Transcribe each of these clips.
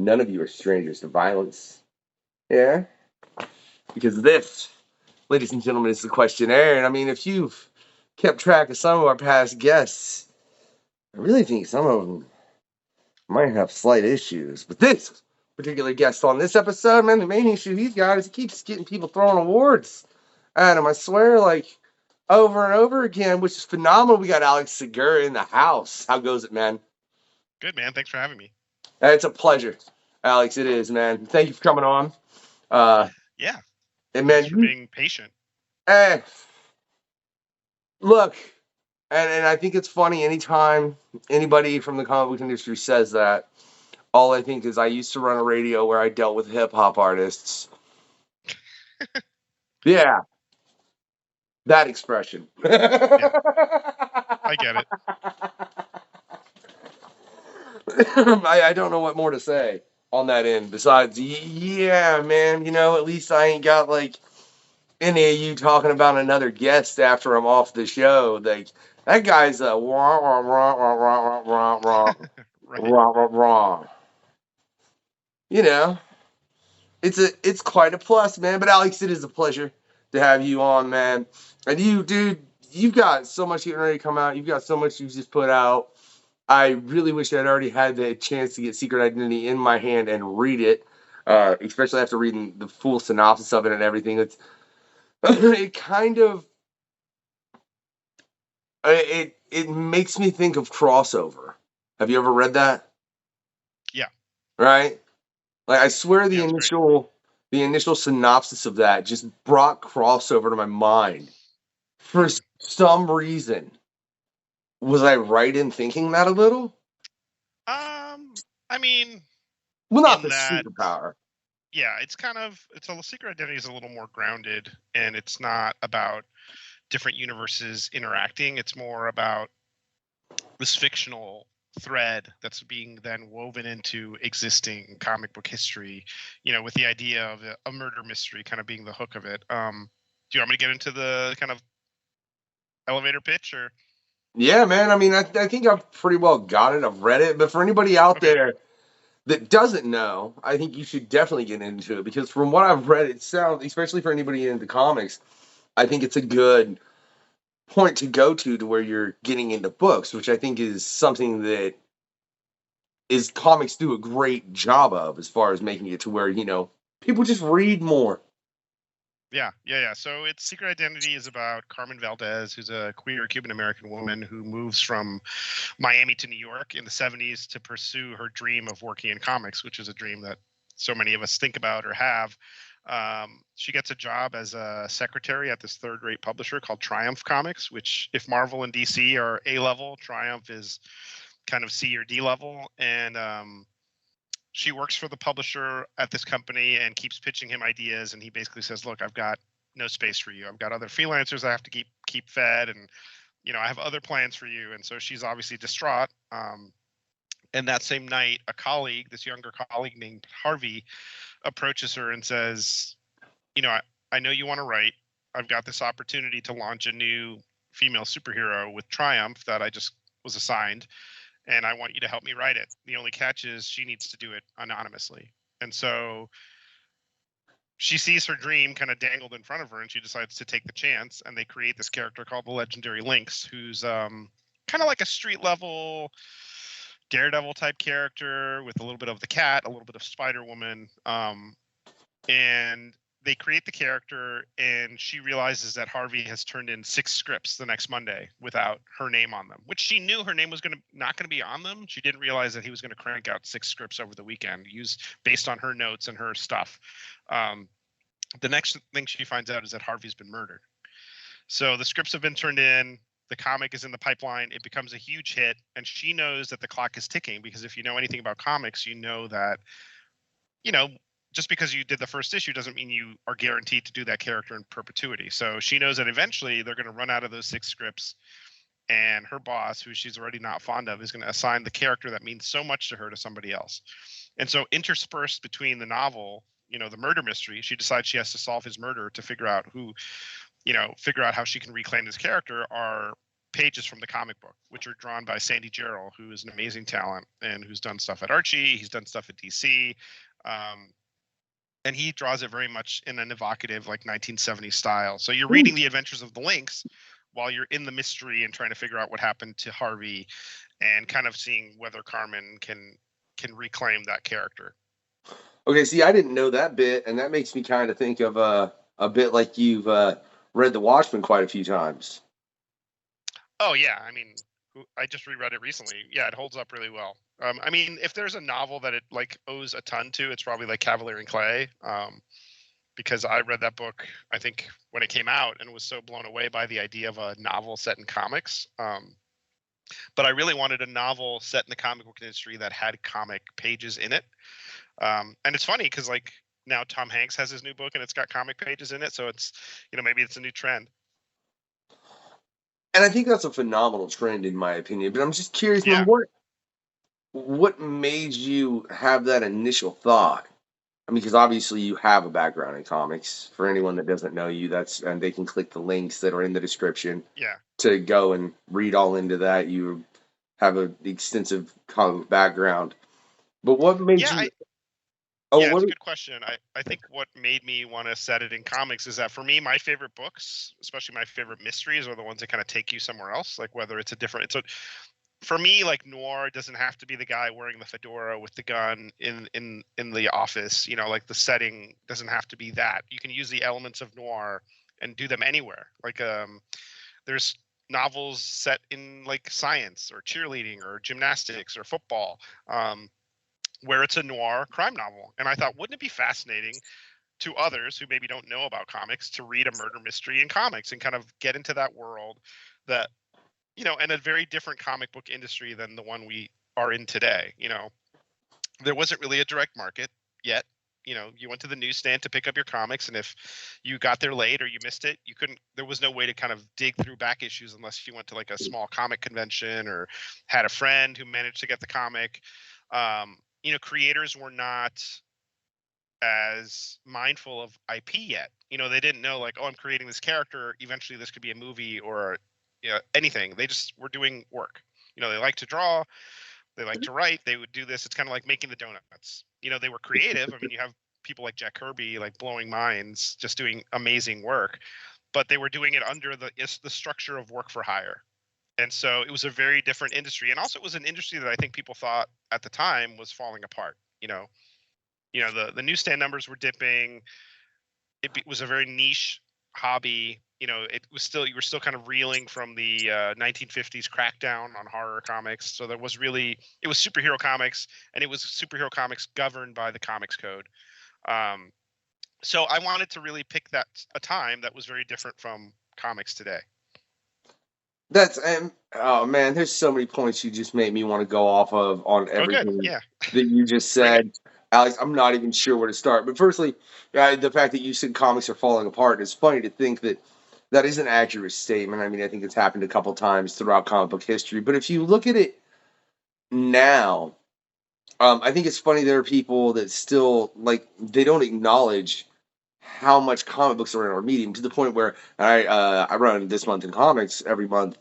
none of you are strangers to violence. Yeah? Because this, ladies and gentlemen, is the questionnaire. And I mean, if you've kept track of some of our past guests, I really think some of them might have slight issues. But this particular guest on this episode, man, the main issue he's got is he keeps getting people throwing awards at him. I swear, like, over and over again, which is phenomenal. We got Alex Segura in the house. How goes it, man? Good, man. Thanks for having me. It's a pleasure, Alex. It is, man. Thank you for coming on. Yeah. And Thanks man, for being patient. Look, and I think it's funny anytime anybody from the comic book industry says that, all I think is I used to run a radio where I dealt with hip hop artists. Yeah. That expression. Yeah. I get it. I don't know what more to say on that end besides, yeah, man, you know, at least I ain't got like any of you talking about another guest after I'm off the show. Like, that guy's a wah, wah, wah, wah, wah, wah, wah, Right. wah, wah, wah. You know, it's quite a plus, man. But Alex, it is a pleasure to have you on, man. And you, dude, you've got so much getting ready to come out. You've got so much you just put out. I really wish I'd already had the chance to get Secret Identity in my hand and read it, especially after reading the full synopsis of it and everything. It's it kind of it makes me think of crossover. Have you ever read that? Yeah. Right? Like, I swear the Yeah, initial synopsis of that just brought crossover to my mind. For some reason. Was I right in thinking that a little? I mean, Well, not the that, superpower. Yeah, it's a Secret Identity is a little more grounded, and it's not about different universes interacting. It's more about this fictional thread that's being then woven into existing comic book history, you know, with the idea of a murder mystery kind of being the hook of it. Do you want me to get into the kind of elevator pitch, or? Yeah, man. I mean, I think I've pretty well got it. I've read it. But for anybody out there that doesn't know, I think you should definitely get into it, because from what I've read, it sounds, especially for anybody into comics, I think it's a good point to go to where you're getting into books, which I think is something that is comics do a great job of, as far as making it to where, you know, people just read more. Yeah. So its Secret Identity is about Carmen Valdez, who's a queer Cuban-American woman who moves from Miami to New York in the 70s to pursue her dream of working in comics, which is a dream that so many of us think about or have. She gets a job as a secretary at this third-rate publisher called Triumph Comics, which, if Marvel and DC are A-level, Triumph is kind of C or D level. And she works for the publisher at this company and keeps pitching him ideas. And he basically says, look, I've got no space for you. I've got other freelancers I have to keep fed. And, you know, I have other plans for you. And so she's obviously distraught. And that same night, a colleague, this younger colleague named Harvey, approaches her and says, you know, I know you want to write. I've got this opportunity to launch a new female superhero with Triumph that I just was assigned, and I want you to help me write it. The only catch is she needs to do it anonymously. And so she sees her dream kind of dangled in front of her, and she decides to take the chance, and they create this character called the Legendary Lynx, who's kind of like a street level Daredevil type character with a little bit of the Cat, a little bit of Spider-Woman. And they create the character, and she realizes that Harvey has turned in 6 scripts the next Monday without her name on them, which she knew her name was not going to be on them. She didn't realize that he was going to crank out 6 scripts over the weekend, based on her notes and her stuff. The next thing she finds out is that Harvey's been murdered. So the scripts have been turned in. The comic is in the pipeline. It becomes a huge hit, and she knows that the clock is ticking, because if you know anything about comics, you know that, you know, just because you did the first issue doesn't mean you are guaranteed to do that character in perpetuity. So she knows that eventually they're going to run out of those 6 scripts, and her boss, who she's already not fond of, is going to assign the character that means so much to her to somebody else. And so interspersed between the novel, you know, the murder mystery, she decides she has to solve his murder to figure out how she can reclaim this character, are pages from the comic book, which are drawn by Sandy Jarrell, who is an amazing talent and who's done stuff at Archie. He's done stuff at DC. And he draws it very much in an evocative, like 1970s style. So you're reading the adventures of the Lynx while you're in the mystery and trying to figure out what happened to Harvey, and kind of seeing whether Carmen can reclaim that character. Okay, see, I didn't know that bit, and that makes me kind of think of a bit like you've read The Watchmen quite a few times. Oh yeah, I mean, I just reread it recently. Yeah, it holds up really well. I mean, if there's a novel that it like owes a ton to, it's probably like Cavalier and Clay, because I read that book, I think, when it came out, and was so blown away by the idea of a novel set in comics. But I really wanted a novel set in the comic book industry that had comic pages in it. And it's funny because like now Tom Hanks has his new book and it's got comic pages in it, so it's, you know, maybe it's a new trend. And I think that's a phenomenal trend, in my opinion. But I'm just curious, Yeah. man, what made you have that initial thought? I mean, because obviously you have a background in comics. For anyone that doesn't know you, and they can click the links that are in the description. Yeah. To go and read all into that. You have an extensive comic background. But what made you? It's a good question. I think what made me want to set it in comics is that for me, my favorite books, especially my favorite mysteries, are the ones that kind of take you somewhere else. Like whether it's for me, like noir doesn't have to be the guy wearing the fedora with the gun in the office. You know, like the setting doesn't have to be that. You can use the elements of noir and do them anywhere. Like there's novels set in like science or cheerleading or gymnastics or football, where it's a noir crime novel. And I thought, wouldn't it be fascinating to others who maybe don't know about comics to read a murder mystery in comics and kind of get into that world that, you know, and a very different comic book industry than the one we are in today. You know, there wasn't really a direct market yet. You know, you went to the newsstand to pick up your comics, and if you got there late or you missed it, there was no way to kind of dig through back issues unless you went to like a small comic convention or had a friend who managed to get the comic. You know, creators were not as mindful of IP yet. You know, they didn't know like, oh, I'm creating this character. Eventually this could be a movie or, you know, anything. They just were doing work. You know, they like to draw, they like to write, they would do this. It's kind of like making the donuts. You know, they were creative. I mean, you have people like Jack Kirby, like blowing minds, just doing amazing work, but they were doing it under the structure of work for hire. And so it was a very different industry. And also it was an industry that I think people thought at the time was falling apart. You know, the newsstand numbers were dipping. It was a very niche hobby. You know, you were still kind of reeling from the 1950s crackdown on horror comics. So it was superhero comics, and it was superhero comics governed by the Comics Code. So I wanted to really pick a time that was very different from comics today. Oh man, there's so many points you just made me want to go off of on everything Yeah. that you just said. Alex, I'm not even sure where to start. But firstly, the fact that you said comics are falling apart, it's funny to think that is an accurate statement. I mean, I think it's happened a couple times throughout comic book history. But if you look at it now, I think it's funny there are people that still, like, they don't acknowledge how much comic books are in our medium, to the point where I run This Month in Comics every month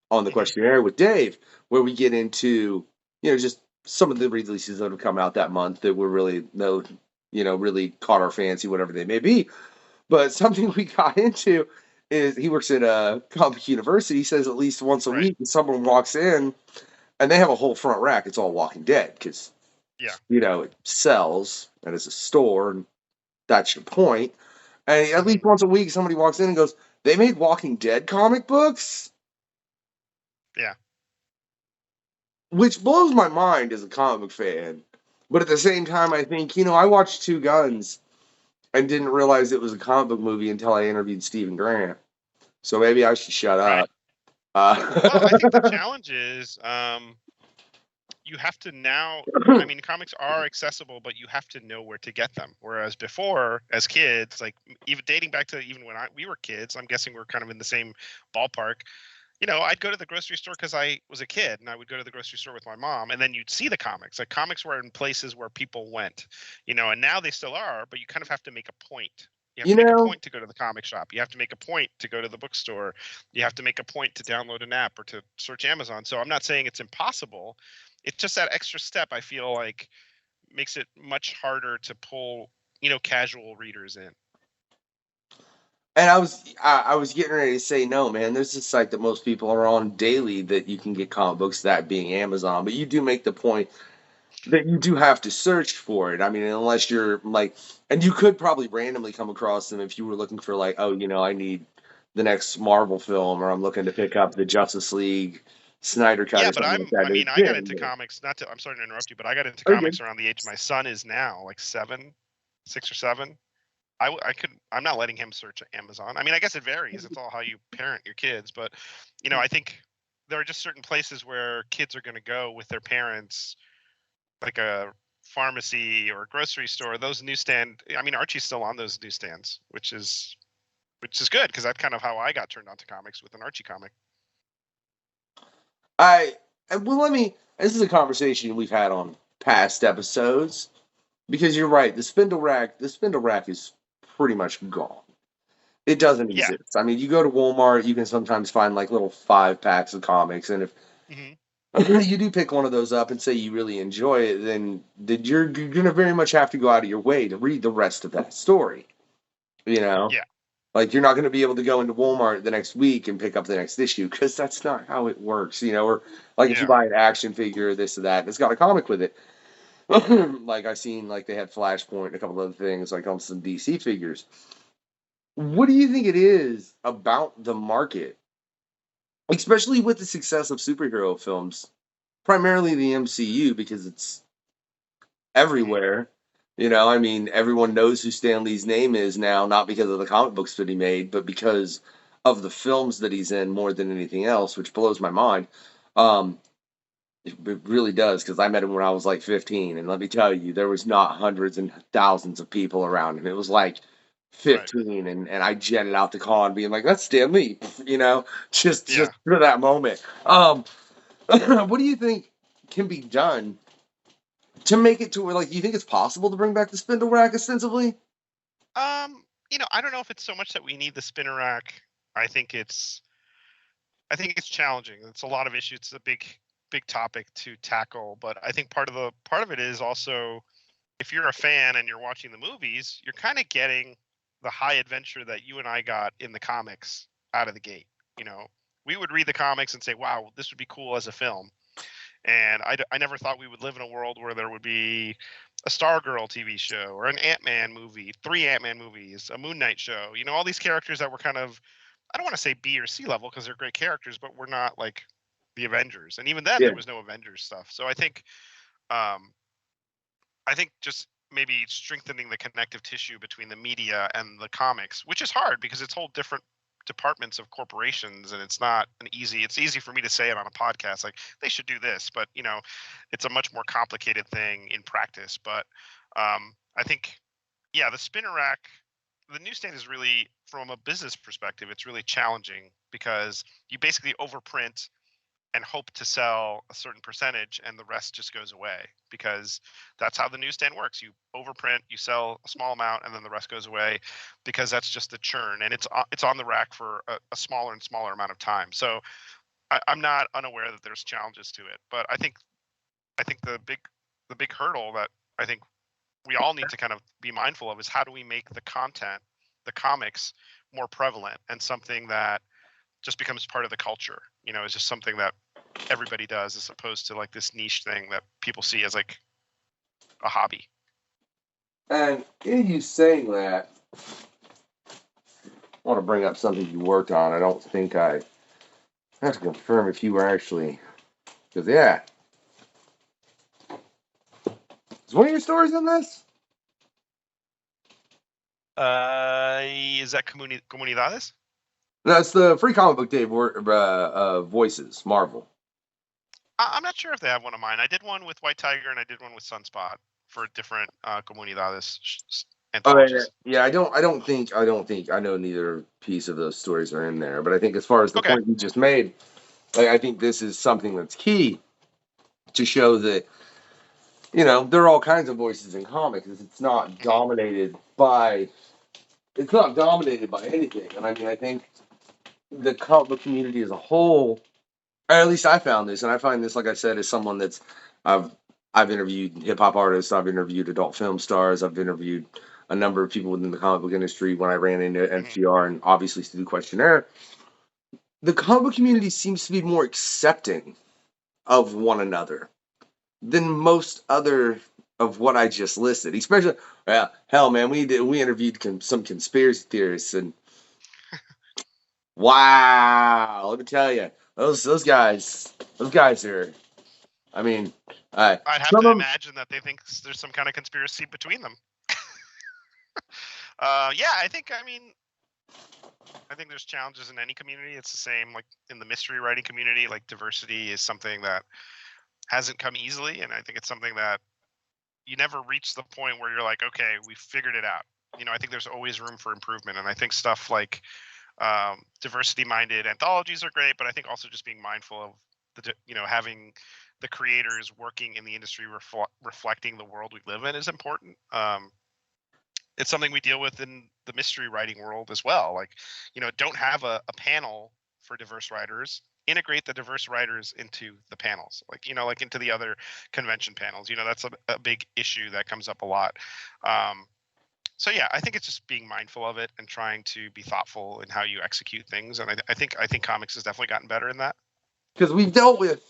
on the questionnaire with Dave, where we get into, you know, just some of the releases that have come out that month that were really really caught our fancy, whatever they may be. But something we got into is, he works at a comic university. He says at least once a week someone walks in and they have a whole front rack. It's all Walking Dead because, it sells and it's a store, and that's your point. And at least once a week somebody walks in and goes, they made Walking Dead comic books? Yeah. Which blows my mind as a comic book fan. But at the same time, I think, I watched Two Guns and didn't realize it was a comic book movie until I interviewed Stephen Grant. So maybe I should shut up. Well, I think the challenge is you have to now, I mean, comics are accessible, but you have to know where to get them. Whereas before, as kids, like even dating back to even when we were kids, I'm guessing we're kind of in the same ballpark. You know, I'd go to the grocery store because I was a kid, and I would go to the grocery store with my mom, and then you'd see the comics. Like, comics were in places where people went, and now they still are, but you kind of have to make a point. You have You to make a know, point to go to the comic shop. You have to make a point to go to the bookstore. You have to make a point to download an app or to search Amazon. So I'm not saying it's impossible. It's just that extra step I feel like makes it much harder to pull, casual readers in. and I was getting ready to say no, man. There's a site that most people are on daily that you can get comic books, that being Amazon. But you do make the point that you do have to search for it. I mean, unless you're like, and you could probably randomly come across them if you were looking for like, oh, I need the next Marvel film, or I'm looking to pick up the Justice League Snyder cut Yeah, or but something like that. I There's mean, I got been, into comics, I'm sorry to interrupt you, but I got into oh, you're comics good. around the age my son is now, like 6 or 7. I'm not letting him search Amazon. I mean, I guess it varies. It's all how you parent your kids, but I think there are just certain places where kids are going to go with their parents, like a pharmacy or a grocery store. Those newsstand. I mean, Archie's still on those newsstands, which is good because that's kind of how I got turned on to comics with an Archie comic. Well, let me. This is a conversation we've had on past episodes because you're right. The spindle rack is pretty much gone. It doesn't Yeah. exist. I mean, you go to Walmart, you can sometimes find like little 5 packs of comics, and if Hmm. you do pick one of those up and say you really enjoy it, then you're gonna very much have to go out of your way to read the rest of that story. You know, Yeah. like you're not gonna be able to go into Walmart the next week and pick up the next issue because that's not how it works. Or like if you Yeah. buy an action figure, this or that, and it's got a comic with it. Like I seen, like they had Flashpoint and a couple other things, like on some DC figures. What do you think it is about the market, especially with the success of superhero films, primarily the MCU, because it's Hmm. everywhere. I mean, everyone knows who Stan Lee's name is now, not because of the comic books that he made, but because of the films that he's in more than anything else, which blows my mind. Um, it really does, because I met him when I was like 15, and let me tell you, there was not hundreds and thousands of people around him. It was like Right. 15, and I jetted out to con being like, that's Stan Lee, just Yeah. for that moment. What do you think can be done to make it to where, like, you think it's possible to bring back the spindle rack ostensibly? I don't know if it's so much that we need the spinner rack. I think it's I think it's challenging. It's a lot of issues. It's a big topic to tackle, but I think part of it is also if you're a fan and you're watching the movies, you're kind of getting the high adventure that you and I got in the comics out of the gate. You know, we would read the comics and say, "Wow, this would be cool as a film." And I never thought we would live in a world where there would be a Stargirl TV show or an Ant-Man movie, 3 Ant-Man movies, a Moon Knight show. All these characters that were kind of, I don't want to say B or C level because they're great characters, but we're not like the Avengers. And even then, Yeah, there was no Avengers stuff. So um, I think just maybe strengthening the connective tissue between the media and the comics, which is hard because it's whole different departments of corporations and it's easy for me to say it on a podcast like they should do this, but it's a much more complicated thing in practice. But I think, yeah, the newsstand is really, from a business perspective, it's really challenging because you basically overprint and hope to sell a certain percentage and the rest just goes away because that's how the newsstand works. You overprint, you sell a small amount, and then the rest goes away because that's just the churn, and it's on the rack for a smaller and smaller amount of time. So I'm not unaware that there's challenges to it, but I think the big hurdle that I think we all need to kind of be mindful of is how do we make the comics more prevalent and something that just becomes part of the culture. It's just something that everybody does as opposed to like this niche thing that people see as like a hobby. and in you saying that, I want to bring up something you worked on. I don't think I have to confirm if you were actually, because yeah, is one of your stories in this? Is that Comunidades? That's the Free Comic Book Day voices, Marvel. I'm not sure if they have one of mine. I did one with White Tiger and I did one with Sunspot for different Comunidades Oh yeah, anthologies. yeah. I don't think I know neither piece of those stories are in there. But I think as far as the Okay. point you just made, like, I think this is something that's key to show that there are all kinds of voices in comics. It's not Hmm. dominated by it's not dominated by anything. And I mean, I think the comic book community as a whole, or at least I found this, and I find this, like I said, as someone that's I've I've interviewed hip hop artists, I've interviewed adult film stars, I've interviewed a number of people within the comic book industry when I ran into Hmm. FGR and obviously to do questionnaire. The comic book community seems to be more accepting of one another than most other of what I just listed. Especially, well, hell, man, we interviewed some conspiracy theorists, and wow, let me tell you, those guys are. I mean, I'd have some to of them. imagine that they think there's some kind of conspiracy between them. Yeah, I think there's challenges in any community. It's the same like in the mystery writing community. Like diversity is something that hasn't come easily, and I think it's something that you never reach the point where you're like, okay, we figured it out. I think there's always room for improvement, and I think stuff like diversity-minded anthologies are great, but I think also just being mindful of having the creators working in the industry reflecting the world we live in is important. It's something we deal with in the mystery writing world as well. Like, don't have a panel for diverse writers. Integrate the diverse writers into the panels, like into the other convention panels. That's a big issue that comes up a lot. So yeah, I think it's just being mindful of it and trying to be thoughtful in how you execute things. And I think comics has definitely gotten better in that. Because we've dealt with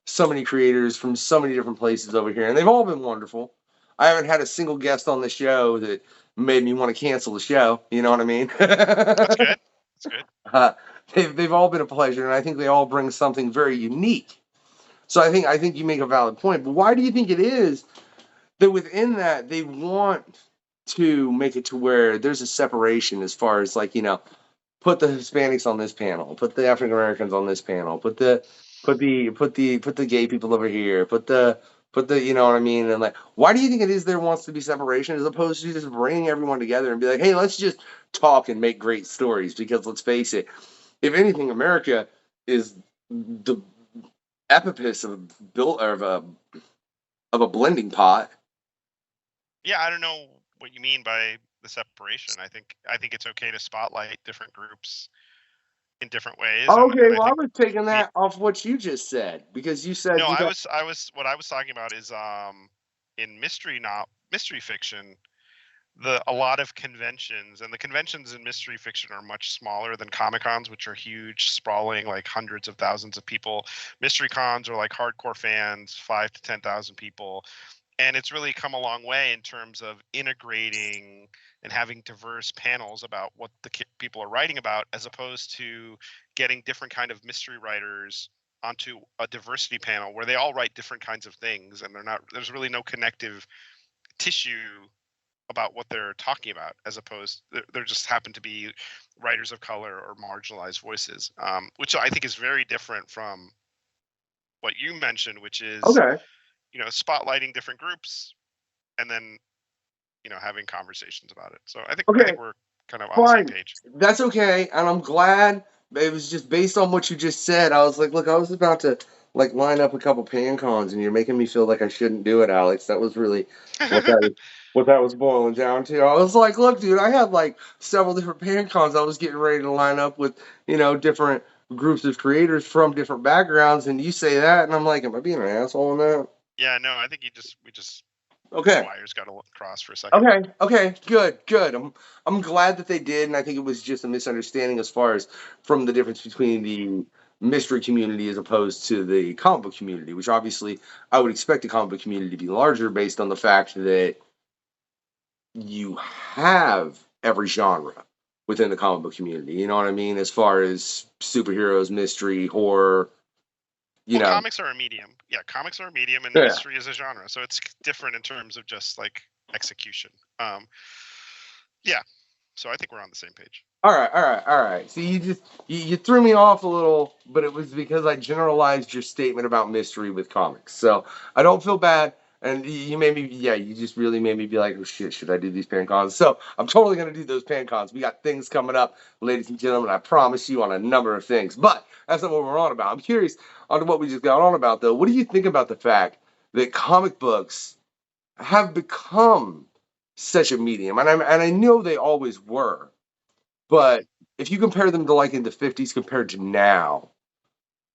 so many creators from so many different places over here, and they've all been wonderful. I haven't had a single guest on the show that made me want to cancel the show. You know what I mean? That's good. That's good. uh, they've all been a pleasure, and I think they all bring something very unique. So I think you make a valid point. But why do you think it is that within that they want to make it to where there's a separation as far as like put the Hispanics on this panel, put the African Americans on this panel, put the gay people over here, put the you know what I mean, and like why do you think it is there wants to be separation as opposed to just bringing everyone together and be like, hey, let's just talk and make great stories? Because let's face it, if anything, America is the epipus of a blending pot. Yeah, I don't know what you mean by the separation. I think it's okay to spotlight different groups in different ways, and Okay, I well, I think was taking we that off what you just said because you said no, you got. I was what I was talking about is in mystery fiction, a lot of conventions, and the conventions in mystery fiction are much smaller than comic cons, which are huge, sprawling, like hundreds of thousands of people. Mystery cons are like hardcore fans, 5 to 10,000 people, and it's really come a long way in terms of integrating and having diverse panels about what the people are writing about, as opposed to getting different kind of mystery writers onto a diversity panel where they all write different kinds of things, and there's really no connective tissue about what they're talking about, as opposed there just happen to be writers of color or marginalized voices, which I think is very different from what you mentioned, which is Okay. spotlighting different groups and then having conversations about it. So I think Okay. we're kind of on the same Fine. page. That's okay, and I'm glad. It was just based on what you just said. I was like, look, I was about to like line up a couple pan cons, and you're making me feel like I shouldn't do it, Alex. That was really what that was, what that was boiling down to. I was like, look, dude, I had like several different pan cons. I was getting ready to line up with different groups of creators from different backgrounds, and you say that, and I'm like, am I being an asshole in that? Yeah, no, I think we just the Okay. wires got to cross for a second. Okay, okay, good, good. I'm glad that they did, and I think it was just a misunderstanding as far as from the difference between the mystery community as opposed to the comic book community, which obviously I would expect the comic book community to be larger based on the fact that you have every genre within the comic book community. You know what I mean? As far as superheroes, mystery, horror, you Well, know. comics are a medium. Yeah, comics are a medium, and Yeah. mystery is a genre. So it's different in terms of just like execution. Yeah. So I think we're on the same page. All right, all right, all right. See, you threw me off a little, but it was because I generalized your statement about mystery with comics. So I don't feel bad, and you made me, yeah, you just really made me be like, oh shit, should I do these pan cons? So I'm totally gonna do those pan cons. We got things coming up, ladies and gentlemen. I promise you on a number of things, but that's not what we're on about. I'm curious on what we just got on about though. What do you think about the fact that comic books have become such a medium, and I know they always were, but if you compare them to like in the 50s compared to now,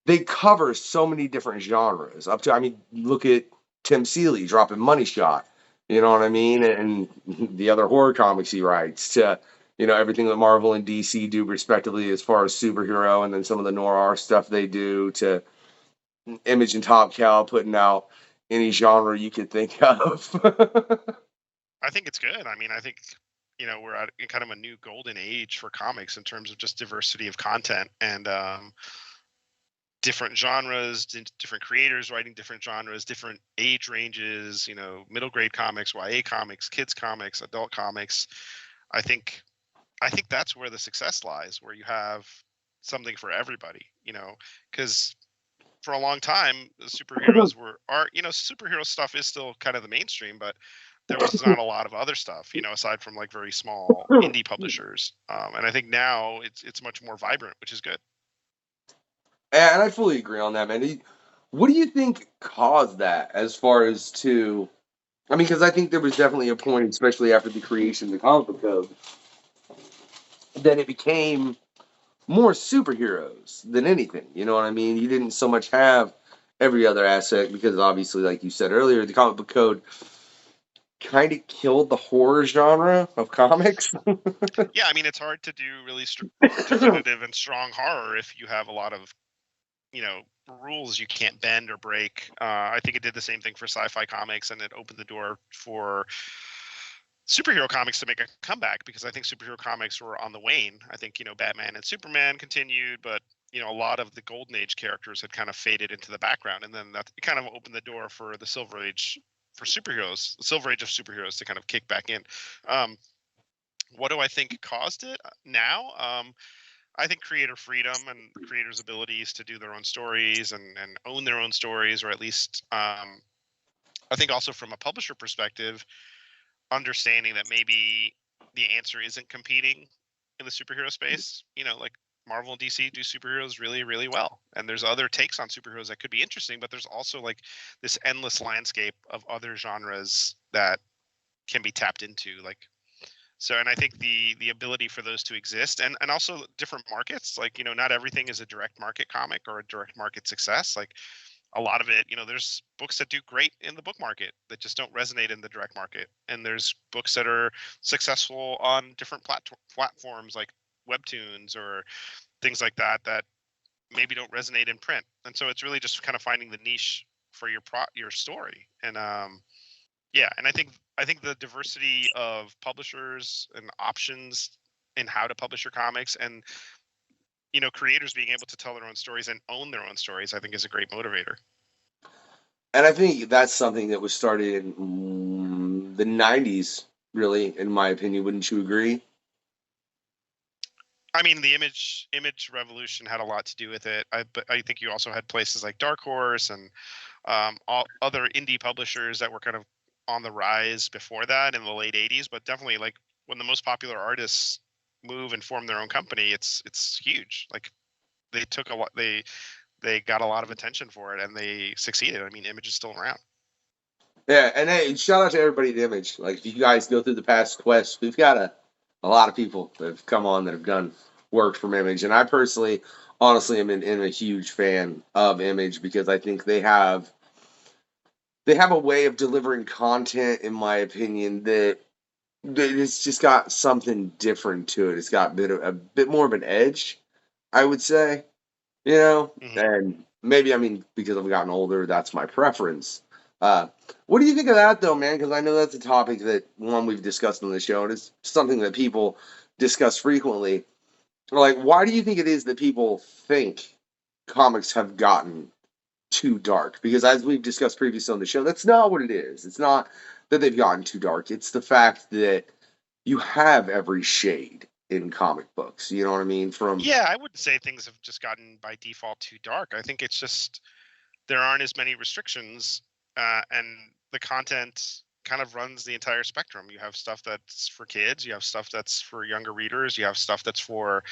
they cover so many different genres. Up to, I mean, look at Tim Seeley dropping Money Shot, you know what I mean, and the other horror comics he writes, to everything that Marvel and DC do respectively as far as superhero, and then some of the noir stuff they do, to Image and Top Cow putting out any genre you could think of. I think it's good. I mean, I think we're at kind of a new golden age for comics in terms of just diversity of content and different genres, different creators writing different genres, different age ranges. Middle grade comics, YA comics, kids comics, adult comics. I think that's where the success lies, where you have something for everybody. Because for a long time, the superheroes superhero stuff is still kind of the mainstream, but there was not a lot of other stuff, aside from like very small indie publishers. And I think now it's much more vibrant, which is good. And I fully agree on that, man. What do you think caused that, as far as to? I mean, because I think there was definitely a point, especially after the creation of the comic book code, that it became more superheroes than anything. You know what I mean? You didn't so much have every other aspect because, obviously, like you said earlier, the comic book code kind of killed the horror genre of comics. Yeah, I mean, it's hard to do really definitive and strong horror if you have a lot of rules you can't bend or break. I think it did the same thing for sci-fi comics, and it opened the door for superhero comics to make a comeback, because I think superhero comics were on the wane. I think Batman and Superman continued, but a lot of the golden age characters had kind of faded into the background, and then that kind of opened the door for the silver age for superheroes, the silver age of superheroes, to kind of kick back in. What do I think caused it now? I think creator freedom and creators' abilities to do their own stories and own their own stories, or at least I think also from a publisher perspective, understanding that maybe the answer isn't competing in the superhero space. Like Marvel and DC do superheroes really, really well, and there's other takes on superheroes that could be interesting, but there's also like this endless landscape of other genres that can be tapped into. And I think the ability for those to exist, and also different markets, like not everything is a direct market comic or a direct market success. Like a lot of it, there's books that do great in the book market that just don't resonate in the direct market, and there's books that are successful on different platforms like webtoons or things like that that maybe don't resonate in print. And so it's really just kind of finding the niche for your story. And yeah, and I think the diversity of publishers and options in how to publish your comics, and creators being able to tell their own stories and own their own stories, I think is a great motivator. And I think that's something that was started in the 90s, really, in my opinion. Wouldn't you agree? I mean, the image revolution had a lot to do with it. But I think you also had places like Dark Horse and all other indie publishers that were kind of on the rise before that in the late 80s. But definitely, like, when the most popular artists move and form their own company, it's huge. Like, they took a lot, they got a lot of attention for it, and they succeeded. I mean, Image is still around. Yeah, and hey, shout out to everybody at Image. Like, if you guys go through the past quests, we've got a lot of people that have come on that have done work from Image. And I personally, honestly, am a huge fan of Image because I think they have a way of delivering content, in my opinion, that it's just got something different to it. It's got a bit more of an edge, I would say. Hmm. And maybe, I mean, because I've gotten older, that's my preference. Uh, what do you think of that, though, man? Because I know that's a topic that one we've discussed on the show, and it's something that people discuss frequently. Like, why do you think it is that people think comics have gotten too dark? Because as we've discussed previously on the show, that's not what it is. It's not that they've gotten too dark. It's the fact that you have every shade in comic books. You know what I mean? From Yeah, I wouldn't say things have just gotten by default too dark. I think it's just there aren't as many restrictions, and the content kind of runs the entire spectrum. You have stuff that's for kids, you have stuff that's for younger readers, you have stuff that's for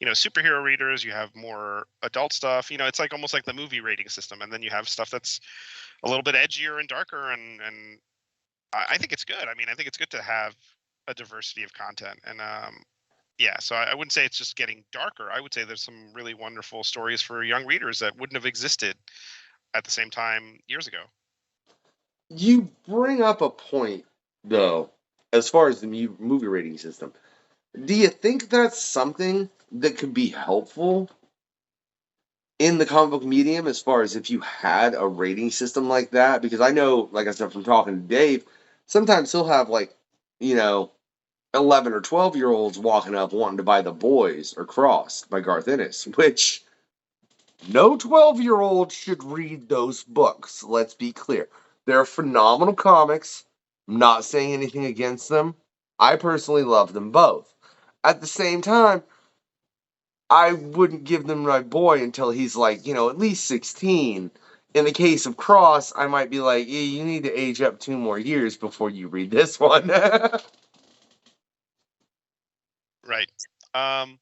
superhero readers, you have more adult stuff. It's like almost like the movie rating system, and then you have stuff that's a little bit edgier and darker, and I think it's good. I mean, I think it's good to have a diversity of content, and yeah. So I wouldn't say it's just getting darker. I would say there's some really wonderful stories for young readers that wouldn't have existed at the same time years ago. You bring up a point, though, as far as the movie rating system. Do you think that's something that could be helpful in the comic book medium as far as if you had a rating system like that? Because I know, like I said, from talking to Dave, sometimes he'll have, like, you know, 11 or 12-year-olds walking up wanting to buy The Boys or Cross by Garth Ennis, which no 12-year-old should read those books. Let's be clear. They're phenomenal comics. I'm not saying anything against them. I personally love them both. At the same time, I wouldn't give them my boy until he's like, at least 16. In the case of Cross, I might be like, yeah, you need to age up 2 more years before you read this one. Right. Um,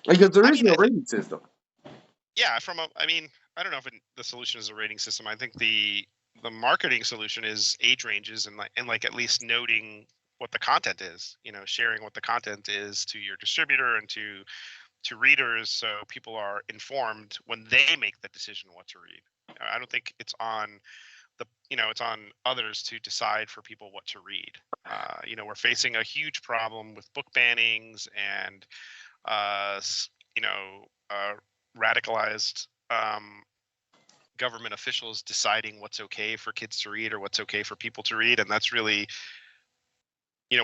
Because there I is mean, no I think rating system. yeah. I mean, I don't know if the solution is a rating system. I think the marketing solution is age ranges and at least noting what the content is. Sharing what the content is to your distributor and to readers, so people are informed when they make the decision what to read. I don't think it's on it's on others to decide for people what to read. We're facing a huge problem with book bannings and uh, you know radicalized government officials deciding what's okay for kids to read or what's okay for people to read, and that's really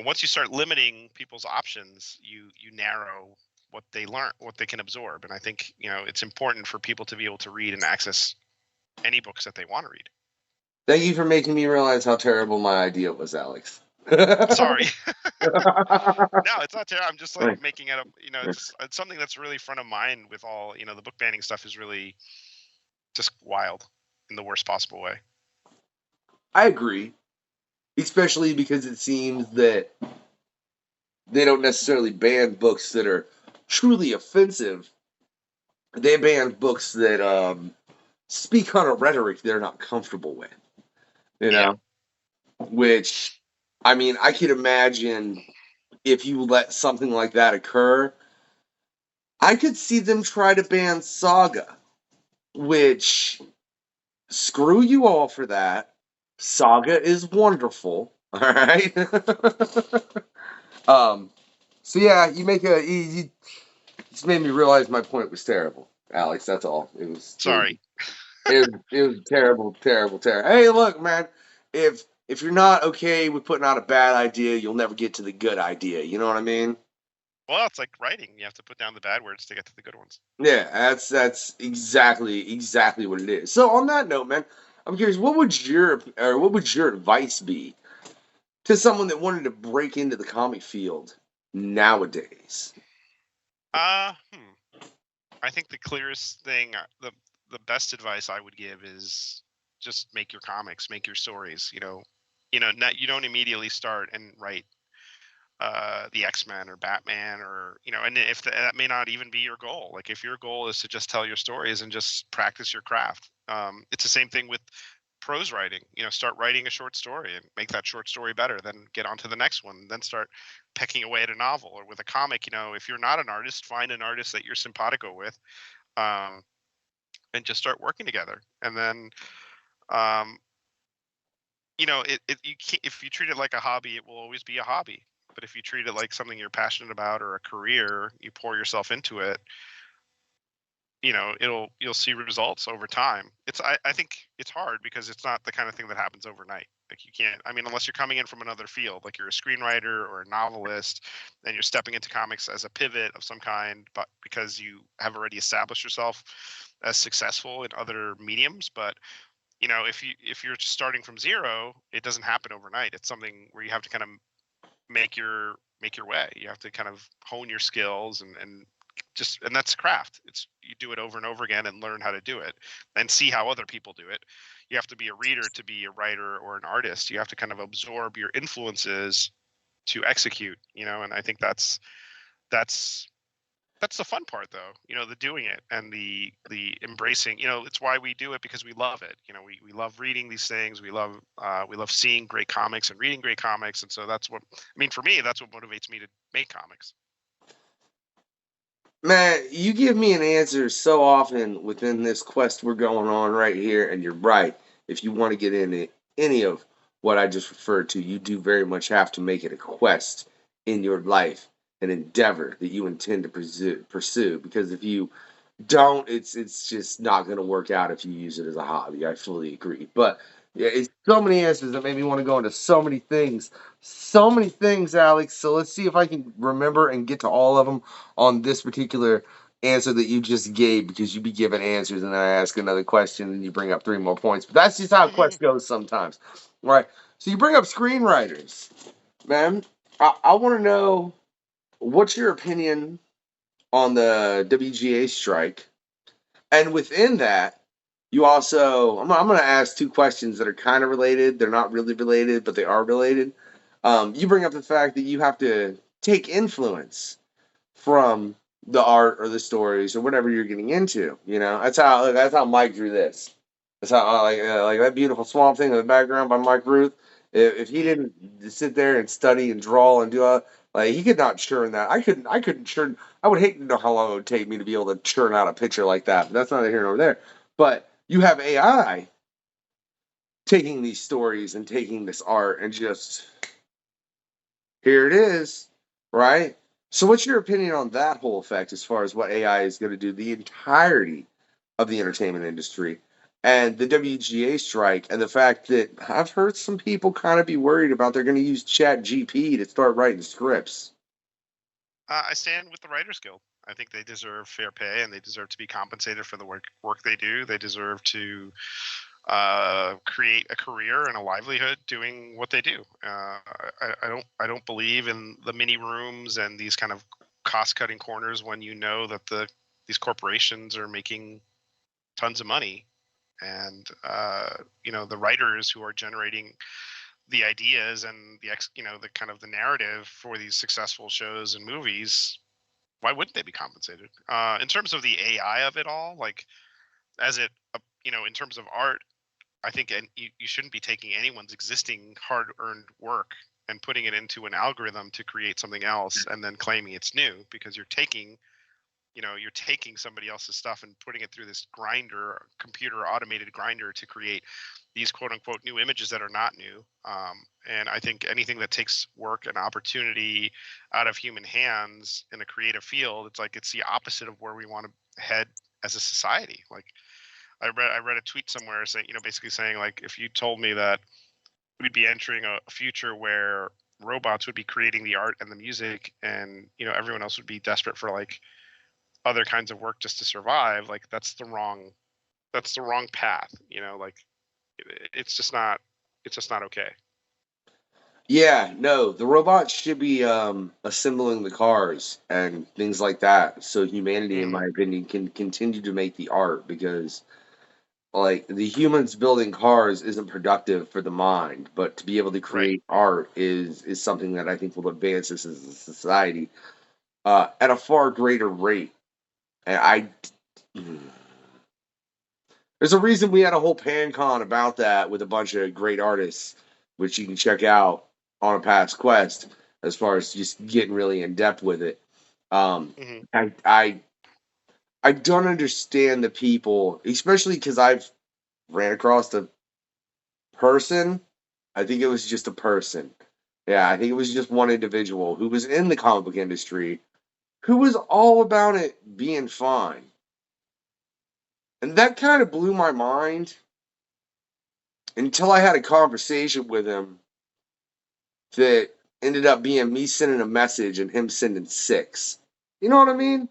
once you start limiting people's options, you narrow what they learn, what they can absorb. And I think it's important for people to be able to read and access any books that they want to read. Thank you for making me realize how terrible my idea was, Alex. Sorry. No, it's not terrible. I'm just like making it up. It's something that's really front of mind with all the book banning stuff is really just wild in the worst possible way. I agree, especially because it seems that they don't necessarily ban books that are truly offensive. They ban books that speak on a rhetoric they're not comfortable with. You Yeah. know, which I mean, I could imagine if you let something like that occur, I could see them try to ban Saga, which screw you all for that. Saga is wonderful. All right. um. So yeah, you just made me realize my point was terrible, Alex. That's all. Sorry. It was terrible, terrible, terrible. Hey, look, man. If you're not okay with putting out a bad idea, you'll never get to the good idea. You know what I mean? Well, it's like writing. You have to put down the bad words to get to the good ones. Yeah, that's exactly what it is. So on that note, man, I'm curious, what would your advice be to someone that wanted to break into the comic field nowadays? Uh, hmm. I think the clearest thing, the best advice I would give is just make your comics, make your stories. Not you don't immediately start and write the X-Men or Batman or and if that may not even be your goal. Like if your goal is to just tell your stories and just practice your craft, it's the same thing with prose writing. Start writing a short story and make that short story better, then get on to the next one, then start pecking away at a novel. Or with a comic, if you're not an artist, find an artist that you're simpatico with, um, and just start working together. And then um, you can't, if you treat it like a hobby, it will always be a hobby. But if you treat it like something you're passionate about or a career, you pour yourself into it, you'll see results over time. I think it's hard because it's not the kind of thing that happens overnight. Like you can't, I mean, unless you're coming in from another field, like you're a screenwriter or a novelist, and you're stepping into comics as a pivot of some kind, but because you have already established yourself as successful in other mediums. But if you're just starting from zero, it doesn't happen overnight. It's something where you have to kind of make your way. You have to kind of hone your skills and that's craft. It's you do it over and over again and learn how to do it and see how other people do it. You have to be a reader to be a writer or an artist. You have to kind of absorb your influences to execute, and I think that's that's the fun part, though. The doing it and the embracing. It's why we do it, because we love it. We love reading these things. We love seeing great comics and reading great comics, and so that's what I mean. For me, that's what motivates me to make comics. Man, you give me an answer so often within this quest we're going on right here, and you're right. If you want to get into any of what I just referred to, you do very much have to make it a quest in your life, an endeavor that you intend to pursue. Because if you don't, it's just not going to work out if you use it as a hobby. I fully agree. But yeah, it's so many answers that made me want to go into so many things, Alex. So let's see if I can remember and get to all of them on this particular answer that you just gave, because you be giving answers and then I ask another question and you bring up 3 more points. But that's just how Mhm. quest goes sometimes, right? So you bring up screenwriters, man. I want to know what's your opinion on the WGA strike. And within that, you also, I'm going to ask 2 questions that are kind of related. They're not really related, but they are related. You bring up the fact that you have to take influence from the art or the stories or whatever you're getting into. That's how Mike drew this. That's how like that beautiful swamp thing in the background by Mike Ruth. If he Mhm. didn't sit there and study and draw and do like he could not churn that. I couldn't churn. I would hate to know how long it would take me to be able to churn out a picture like that. But that's neither here nor there. But you have AI taking these stories and taking this art and just here it is, right? So, what's your opinion on that whole effect as far as what AI is going to do the entirety of the entertainment industry and the WGA strike and the fact that I've heard some people kind of be worried about they're going to use Chat GP to start writing scripts? I stand with the Writers Guild. I think they deserve fair pay, and they deserve to be compensated for the work they do. They deserve to create a career and a livelihood doing what they do. I don't believe in the mini rooms and these kind of cost cutting corners when you know that these corporations are making tons of money, and the writers who are generating the ideas and the kind of the narrative for these successful shows and movies. Why wouldn't they be compensated? In terms of the AI of it all, like as it, in terms of art, I think you shouldn't be taking anyone's existing hard-earned work and putting it into an algorithm to create something else and then claiming it's new, because you're taking somebody else's stuff and putting it through this grinder, computer automated grinder, to create these quote unquote new images that are not new. And I think anything that takes work and opportunity out of human hands in a creative field, it's the opposite of where we want to head as a society. Like I read a tweet somewhere saying, basically saying, like, if you told me that we'd be entering a future where robots would be creating the art and the music, and everyone else would be desperate for like other kinds of work just to survive, like that's the wrong path. Like it's just not okay. Yeah, no, the robots should be assembling the cars and things like that. So humanity, in Hmm. my opinion, can continue to make the art because like the humans building cars isn't productive for the mind, but to be able to Right. create art is something that I think will advance us as a society at a far greater rate. And there's a reason we had a whole pan con about that with a bunch of great artists, which you can check out on a past quest as far as just getting really in depth with it. Um, Hmm. I I I don't understand the people, especially because I've ran across a person. I think it was just a person. Yeah, I think it was just one individual who was in the comic book industry who was all about it being fine. And that kind of blew my mind until I had a conversation with him that ended up being me sending a message and him sending six. You know what I mean?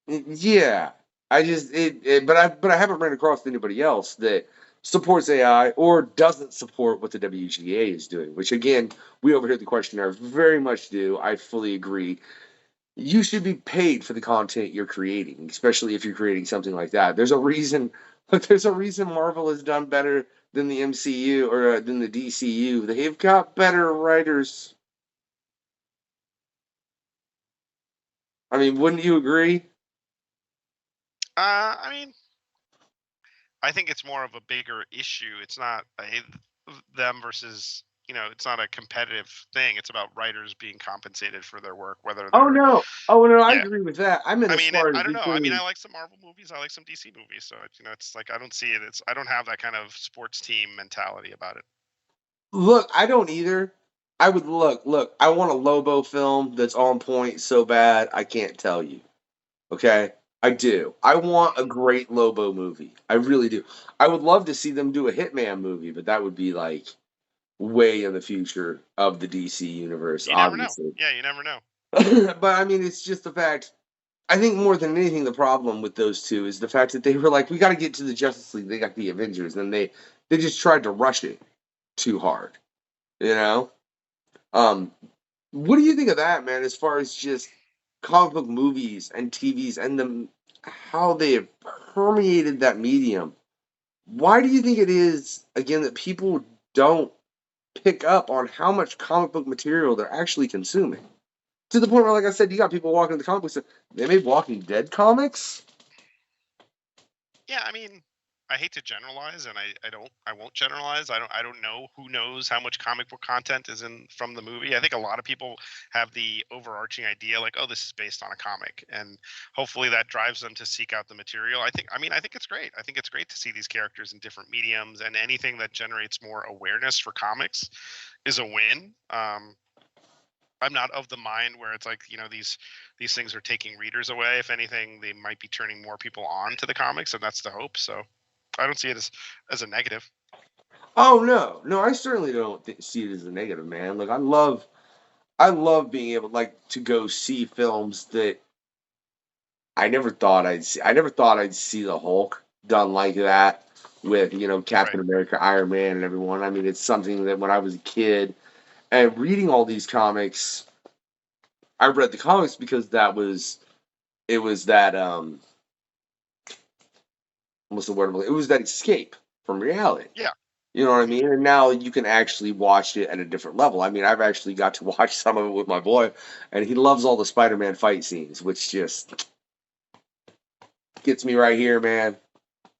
Yeah. But I haven't ran across anybody else that supports AI or doesn't support what the WGA is doing, which again, we over here at the questionnaire very much do. I fully agree. You should be paid for the content you're creating, especially if you're creating something like that. There's a reason. There's a reason Marvel has done better than the MCU or than the DCU. They've got better writers. I mean, wouldn't you agree? I mean, I think it's more of a bigger issue. It's not them versus, it's not a competitive thing. It's about writers being compensated for their work, whether Oh they're, no. Oh no, I yeah. agree with that. I meant I as mean, far as I don't know. I mean, I because like some Marvel movies. I like some DC movies. So, it's like I don't see it. I don't have that kind of sports team mentality about it. look, I don't either. I would look, I want a Lobo film that's on point so bad I can't tell you. Okay? I do. I want a great Lobo movie. I really do. I would love to see them do a Hitman movie, but that would be like way in the future of the DC universe, You never know. obviously. Yeah, you never know. But I mean, it's just the fact. I think more than anything, the problem with those two is the fact that they were like, we got to get to the Justice League. They got the Avengers, and they just tried to rush it too hard. You know. Um, what do you think of that, man? As far as just comic book movies and TVs and how they have permeated that medium. Why do you think it is again that people don't pick up on how much comic book material they're actually consuming? To the point where, like I said, you got people walking to the comic books. They made Walking Dead comics. Yeah, I mean, I hate to generalize, and I won't generalize. I don't know who knows how much comic book content is in from the movie. I think a lot of people have the overarching idea, like, oh, this is based on a comic, and hopefully that drives them to seek out the material. I think it's great. I think it's great to see these characters in different mediums, and anything that generates more awareness for comics is a win. I'm not of the mind where it's like, these things are taking readers away. If anything, they might be turning more people on to the comics, and that's the hope. So I don't see it as a negative. Oh no, no, I certainly don't see it as a negative, man. Like I love being able like to go see films that I never thought I'd see. I never thought I'd see the Hulk done like that with, Right. Captain America, Iron Man, and everyone. I mean, it's something that when I was a kid and reading all these comics, I read the comics because it was that what's the word? It was that escape from reality. Yeah. You know what I Hmm. mean? And now you can actually watch it at a different level. I mean, I've actually got to watch some of it with my boy, and he loves all the Spider-Man fight scenes, which just gets me right here, man.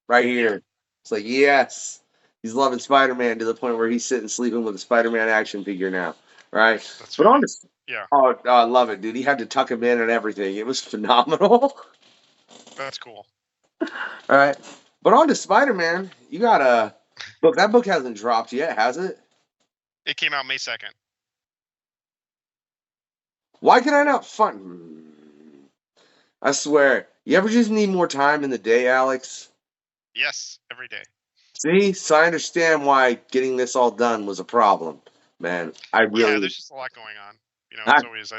Right Yeah. here. It's like, yes, he's loving Spider Man to the point where he's sitting sleeping with a Spider Man action figure now, right? That's But funny. honest, Yeah. oh, I love it, dude. He had to tuck him in and everything. It was phenomenal. That's cool. All right, but on to Spider Man. You got a book. That book hasn't dropped yet, has it? It came out May 2nd. Why can I not find? I swear, you ever just need more time in the day, Alex? Yes, every day. See, so I understand why getting this all done was a problem, man. I Yeah, really, there's just a lot going on. I, It's always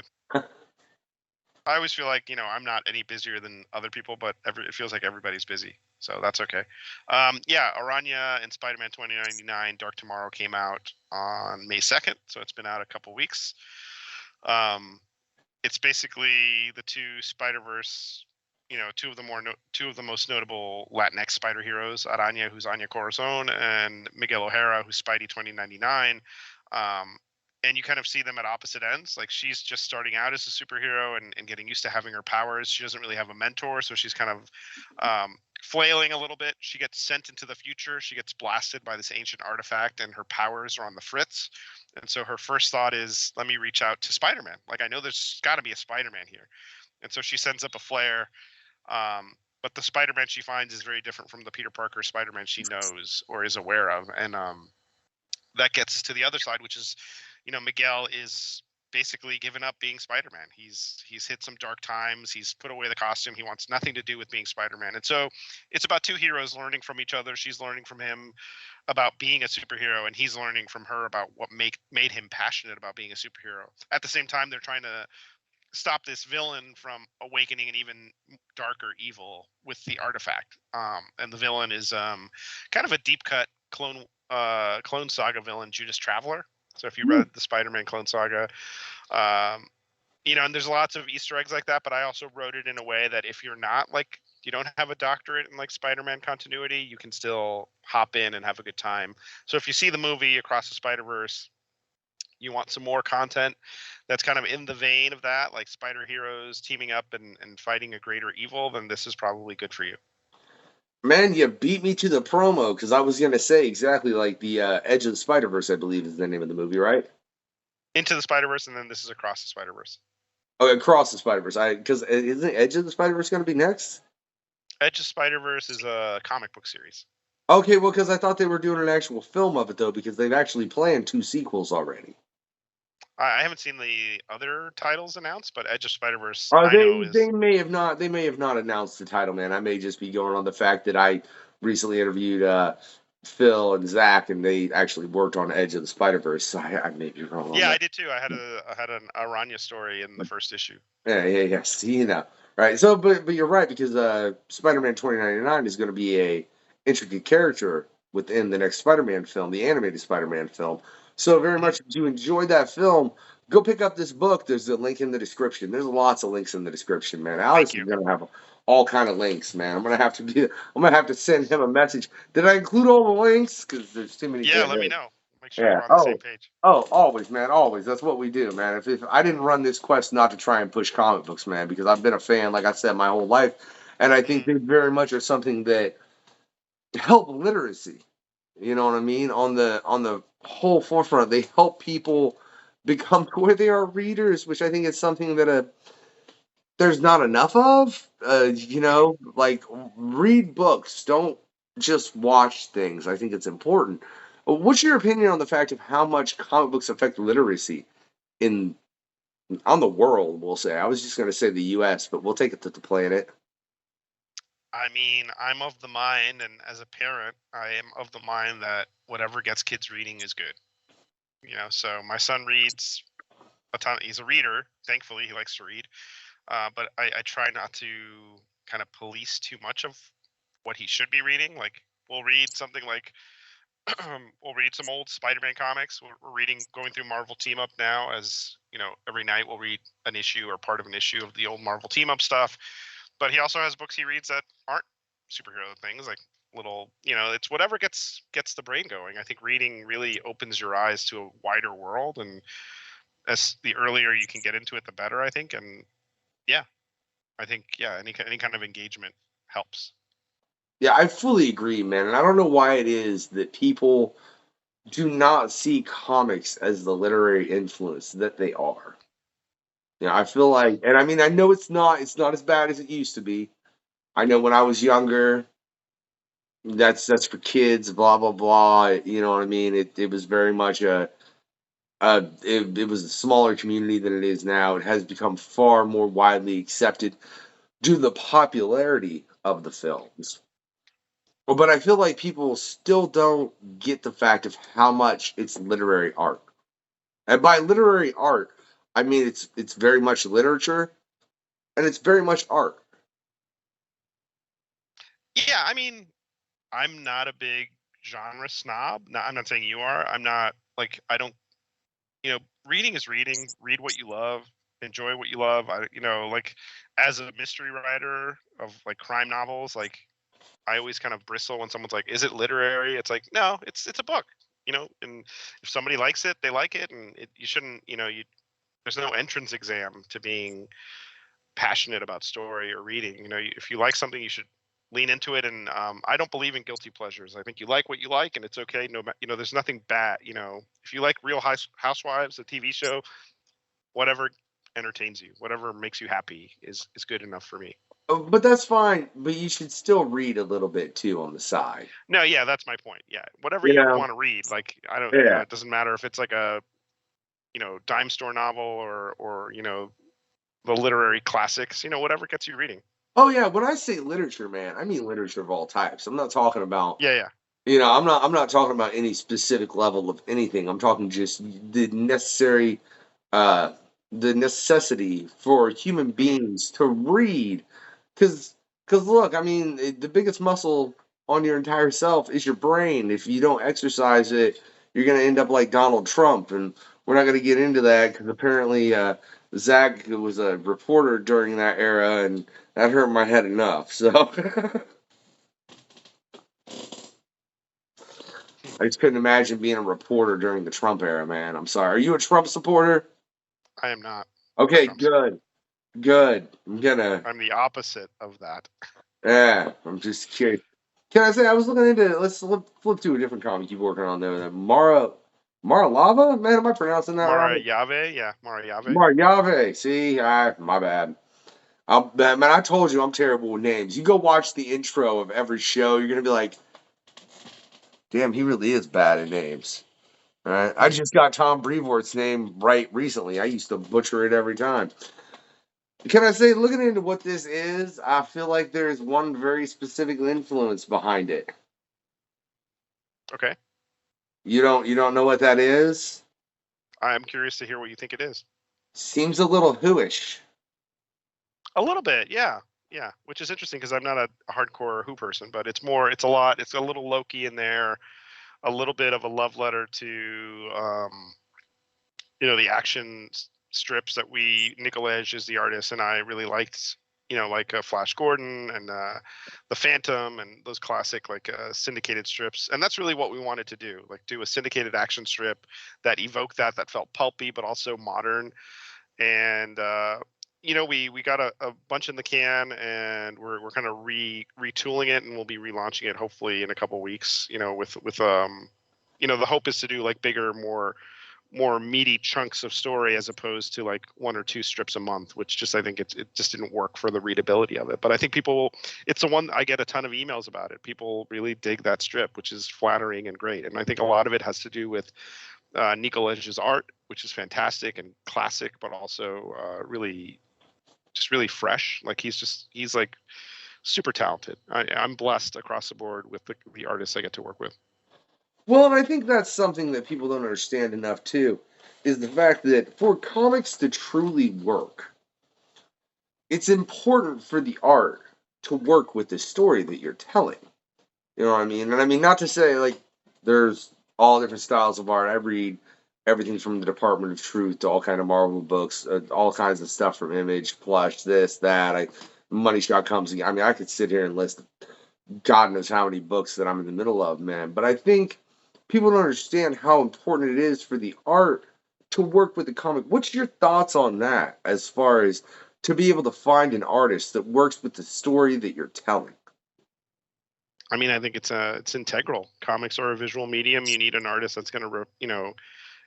I always feel like, I'm not any busier than other people, but it feels like everybody's busy. So that's okay. Yeah, Araña and Spider-Man 2099 Dark Tomorrow came out on May 2nd, so it's been out a couple weeks. Um, it's basically the two Spider-Verse, two of the most notable Latinx spider heroes, Araña, who's Anya Corazon, and Miguel O'Hara, who's Spidey 2099. Um, and you kind of see them at opposite ends. Like, she's just starting out as a superhero and getting used to having her powers. She doesn't really have a mentor, so she's kind of flailing a little bit. She gets sent into the future. She gets blasted by this ancient artifact, and her powers are on the fritz. And so her first thought is, let me reach out to Spider-Man. Like, I know there's got to be a Spider-Man here. And so she sends up a flare. But the Spider-Man she finds is very different from the Peter Parker Spider-Man she knows or is aware of. And that gets us to the other side, which is, Miguel is basically given up being Spider-Man. He's hit some dark times. He's put away the costume. He wants nothing to do with being Spider-Man. And so it's about two heroes learning from each other. She's learning from him about being a superhero, and he's learning from her about what made him passionate about being a superhero. At the same time, they're trying to stop this villain from awakening an even darker evil with the artifact. And the villain is kind of a deep cut clone saga villain, Judas Traveler. So if you read the Spider-Man Clone Saga, um, and there's lots of Easter eggs like that. But I also wrote it in a way that if you're not like, you don't have a doctorate in like Spider-Man continuity, you can still hop in and have a good time. So if you see the movie Across the Spider-Verse, you want some more content that's kind of in the vein of that, like spider heroes teaming up and fighting a greater evil, then this is probably good for you. Man, you beat me to the promo because I was gonna say exactly like the Edge of the Spider Verse, I believe is the name of the movie, right? Into the Spider-Verse, and then this is Across the Spider-Verse. Oh, Across the Spider Verse. Because isn't Edge of the Spider Verse gonna be next? Edge of Spider-Verse is a comic book series. Okay, well, because I thought they were doing an actual film of it though, because they've actually planned 2 sequels already. I haven't seen the other titles announced, but Edge of Spider-Verse I know They is. may have not announced the title, man. I may just be going on the fact that I recently interviewed Phil and Zach, and they actually worked on Edge of the Spider Verse. So I may be wrong on Yeah, that. I did too. I had an Araña story in the first issue. Yeah. See, right? So, but you're right because Spider-Man 2099 is going to be a intricate character within the next Spider-Man film, the animated Spider-Man film. So, very Mhm. much if you enjoyed that film, go pick up this book. There's a link in the description. There's lots of links in the description, man. Alex Thank is you. going to have all kind of links, man. I'm gonna have to send him a message. Did I include all the links? Because there's too many Yeah, damn let me links. know. Make sure Yeah. we're on the same page. Always, man, always. That's what we do, man. If I didn't run this quest not to try and push comic books, man, because I've been a fan, like I said, my whole life, and I think Mm. they very much are something that help literacy. You know what I mean? On the whole forefront, they help people become to where they are readers, which I think is something that there's not enough of. Mhm. Like read books. Don't just watch things. I think it's important. What's your opinion on the fact of how much comic books affect literacy in on the world? We'll say. I was just going to say the U.S., but we'll take it to the planet. I mean, I'm of the mind, and as a parent, I am of the mind that whatever gets kids reading is good. So my son reads a ton. He's a reader. Thankfully, he likes to read. But I try not to kind of police too much of what he should be reading. Like, we'll read something like we'll read some old Spider-Man comics. We're reading, going through Marvel Team Up now. As you know, every night we'll read an issue or part of an issue of the old Marvel Team Up stuff. But he also has books he reads that aren't superhero things, like little. It's whatever gets the brain going. I think reading really opens your eyes to a wider world, and as the earlier you can get into it, the better. I think, and yeah, I think any kind of engagement helps. Yeah, I fully agree, man. And I don't know why it is that people do not see comics as the literary influence that they are. I feel like, and I mean, I know it's not as bad as it used to be. I know when I was younger, that's for kids, blah blah blah. You know what I mean? It was very much it was a smaller community than it is now. It has become far more widely accepted due to the popularity of the films. Well, but I feel like people still don't get the fact of how much it's literary art. And by literary art, I mean it's very much literature and it's very much art. Yeah, I mean, I'm not a big genre snob. No, I'm not saying you are. I'm not, like, I don't. Reading is reading. Read what you love. Enjoy what you love. Like, as a mystery writer of like crime novels, like, I always kind of bristle when someone's like, "Is it literary?" It's like, no, it's a book. And if somebody likes it, they like it, and you shouldn't. There's no entrance exam to being passionate about story or reading. If you like something, you should lean into it. And I don't believe in guilty pleasures. I think you like what you like, and it's okay. No, there's nothing bad. If you like Real Housewives, a TV show, whatever entertains you, whatever makes you happy is good enough for me. But that's fine. But you should still read a little bit too on the side. No, yeah, that's my point. Yeah, whatever You you know? want to read. Like, I don't. Yeah. It doesn't matter if it's like a dime store novel or the literary classics. Whatever gets you reading. Oh yeah. When I say literature, man, I mean literature of all types. I'm not talking about. Yeah, yeah. I'm not talking about any specific level of anything. I'm talking just uh, the necessity for human Mhm. beings to read. Because, look, I mean, the biggest muscle on your entire self is your brain. If you don't exercise it, you're going to end up like Donald Trump. And we're not going to get into that because apparently Zach was a reporter during that era, and that hurt my head enough. So. I just couldn't imagine being a reporter during the Trump era, man. I'm sorry. Are you a Trump supporter? I am not a Okay, Trump supporter. good. Good. I'm gonna. I'm the opposite of that. Yeah, I'm just curious. Can I say I was looking into? Let's flip to a different comic you're working on there. Mara Lava. Man, am I pronouncing that Mara right? Yave, yeah, Mara Yave. Mara Yave. See, my bad. Man, I told you I'm terrible with names. You go watch the intro of every show, you're gonna be like, damn, he really is bad at names. All right. I just got Tom Brevoort's name right recently. I used to butcher it every time. Can I say, looking into what this is, I feel like there's one very specific influence behind it. Okay, You don't know what that is? I'm curious to hear what you think it is. Seems a little whoish. A little bit, yeah, yeah. Which is interesting because I'm not a hardcore Who person, but it's more. It's a lot. It's a little Loki in there. A little bit of a love letter to the action strips that Nicolaj is the artist, and I really liked, like Flash Gordon and the Phantom and those classic like syndicated strips, and that's really what we wanted to do, like do a syndicated action strip that evoked that felt pulpy but also modern, and we got a bunch in the can, and we're kind of retooling it, and we'll be relaunching it hopefully in a couple weeks. The hope is to do like bigger, more meaty chunks of story as opposed to like one or two strips a month, which just I think it just didn't work for the readability of it. But I think it's the one I get a ton of emails about it. People really dig that strip, which is flattering and great. And I think a lot of it has to do with Nicolaj's art, which is fantastic and classic, but also really fresh. Like he's like super talented. I'm blessed across the board with the artists I get to work with. Well, and I think that's something that people don't understand enough too, is the fact that for comics to truly work, it's important for the art to work with the story that you're telling. You know what I mean? And I mean, not to say like there's all different styles of art. I read everything from the Department of Truth to all kind of Marvel books, all kinds of stuff from Image, Plush, this, that. Money Shot comes. I mean, I could sit here and list God knows how many books that I'm in the middle of, man. But I think people don't understand how important it is for the art to work with the comic. What's your thoughts on that as far as to be able to find an artist that works with the story that you're telling? I mean, I think it's integral. Comics are a visual medium. You need an artist that's going to,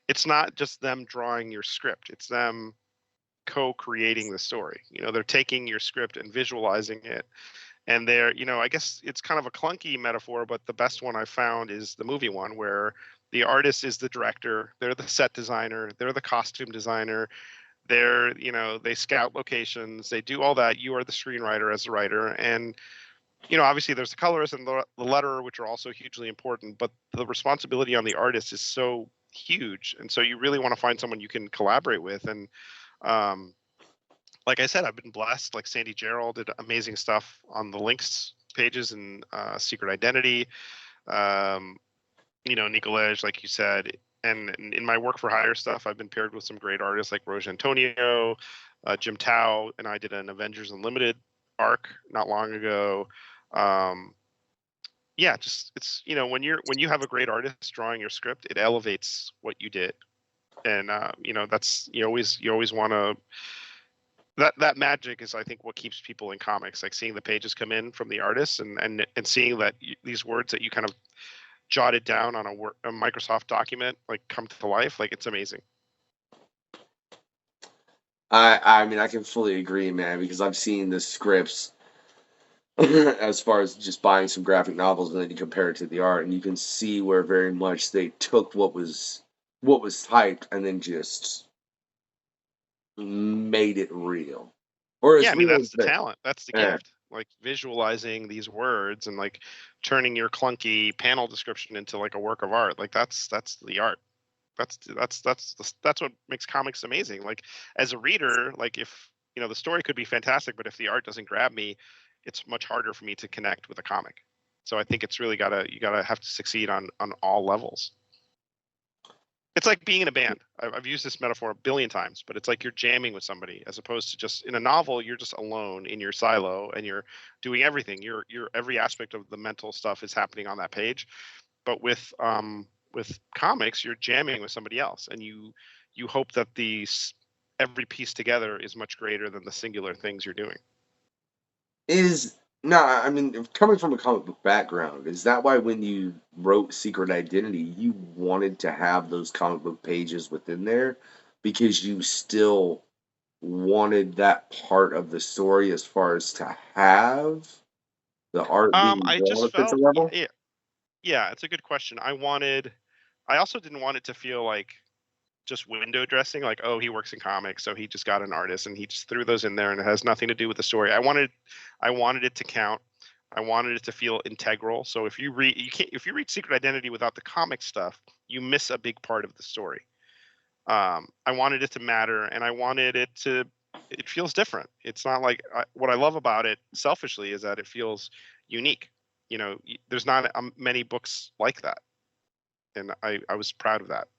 it's not just them drawing your script. It's them co-creating the story. They're taking your script and visualizing it. And I guess it's kind of a clunky metaphor, but the best one I found is the movie one where the artist is the director, they're the set designer, they're the costume designer, they scout locations, they do all that. You are the screenwriter as the writer. And obviously there's the colorist and the letterer, which are also hugely important, but the responsibility on the artist is so huge. And so you really want to find someone you can collaborate with. And like I said, I've been blessed. Like Sandy Gerald did amazing stuff on the links pages and Secret Identity. Nicolaj, like you said, and in my work for hire stuff, I've been paired with some great artists like Roge Antonio, Jim Tao, and I did an Avengers Unlimited arc not long ago. Yeah, just it's when you have a great artist drawing your script, it elevates what you did, and that's you always want to. That magic is, I think, what keeps people in comics, like seeing the pages come in from the artists and seeing that these words that you kind of jotted down on a Microsoft document like come to life. Like it's amazing. I mean, I can fully agree, man, because I've seen the scripts as far as just buying some graphic novels and then you compare it to the art and you can see where very much they took what was typed and then just made it real. Or Yeah, as I mean real as that's the they talent, that's the yeah. gift. Like visualizing these words and like turning your clunky panel description into like a work of art. Like that's the art. That's what makes comics amazing. Like as a reader, like if the story could be fantastic, but if the art doesn't grab me, it's much harder for me to connect with a comic. So I think it's really you gotta have to succeed on all levels. It's like being in a band. I've used this metaphor a billion times, but it's like you're jamming with somebody as opposed to just in a novel. You're just alone in your silo and you're doing everything. Your every aspect of the mental stuff is happening on that page. But with comics, you're jamming with somebody else, and you hope that every piece together is much greater than the singular things you're doing. No, I mean, coming from a comic book background, is that why when you wrote Secret Identity, you wanted to have those comic book pages within there because you still wanted that part of the story as far as to have the art being I just developed at the felt, level? yeah, it's a good question. I also didn't want it to feel like just window dressing, like, oh, he works in comics, so he just got an artist and he just threw those in there and it has nothing to do with the story. I wanted it to count. I wanted it to feel integral. So if you read Secret Identity without the comic stuff, you miss a big part of the story. I wanted it to matter, and I wanted it feels different. It's not like what I love about it selfishly is that it feels unique. There's not many books like that, and I was proud of that.